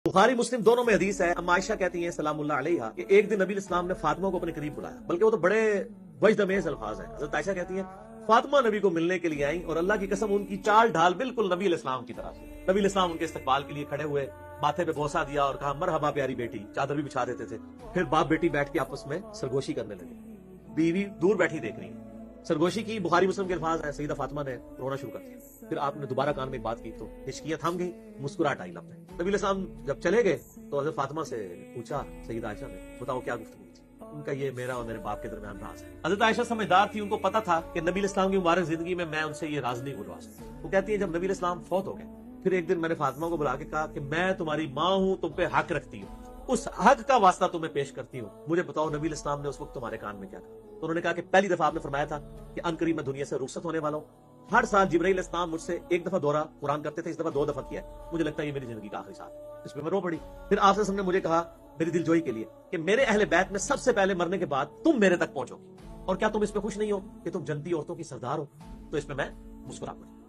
बुखारी मुस्लिम दोनों में हदीस है। अम्मा आयशा कहती हैं सलामुल्लाह अलैहा कि एक दिन नबी इस्लाम ने फातिमा को अपने करीब बुलाया, बल्कि वो तो बड़े वजदमेज अल्फाज हैं। हजरत आयशा कहती हैं फातिमा नबी को मिलने के लिए आई और अल्लाह की कसम उनकी चाल ढाल बिल्कुल नबी इस्लाम की तरह थी। नबी इस्लाम उनके इस्तकबाल के लिए खड़े हुए, माथे पे बोसा दिया और कहा मरहबा प्यारी बेटी, चादर भी बिछा देते थे। फिर बाप बेटी बैठ के आपस में सरगोशी करने लगे, बीवी दूर बैठी देख रही है। सरगोशी की बुखारी मुस्लिम के अल्फाज है। सईदा फातिमा ने रोना शुरू कर दिया। फिर आपने दोबारा कान में एक बात की तो हिचकियां थम गई, मुस्कुराहट आई लब पे। नबी इस्लाम जब चले गए तो हज़रत फातिमा से पूछा सईदा आयशा ने, बताओ क्या गुफ्तगू थी? उनका ये मेरा और मेरे बाप के दरमियान राज है। हज़रत आयशा समझदार थी, उनको पता था कि नबी इस्लाम की मुबारक जिंदगी में मैं उनसे ये राज नहीं बुलवा सकती। वो कहती है जब नबी इस्लाम फौत हो गए, फिर एक दिन मैंने फातिमा को बुला के कहा कि मैं तुम्हारी माँ हूँ, तुम पे हक रखती हूँ, उस हक का वास्ता तुम्हें पेश करती हूँ, मुझे बताओ नबी इस्लाम ने उस वक्त तुम्हारे कान में क्या कहा? तो उन्होंने कहा कि पहली दफा आपने फरमाया था कि अनकरीब मैं दुनिया से रुखसत होने वाला हूँ। हर साल जिब्राइल इस्लाम मुझसे एक दफा दौरा कुरान करते थे, इस दफा 2 दफा किया। मुझे लगता है ये मेरी जिंदगी का आखिरी साल। इस पे मैं रो पड़ी। फिर आपसे सबने मुझे कहा मेरी दिलजोई के लिए कि मेरे अहले बैत में सबसे पहले मरने के बाद तुम मेरे तक पहुंचोगी, और क्या तुम इस पे खुश नहीं हो कि तुम जनती औरतों की सरदार हो? तो इस पे मैं मुस्कुरा पड़ी।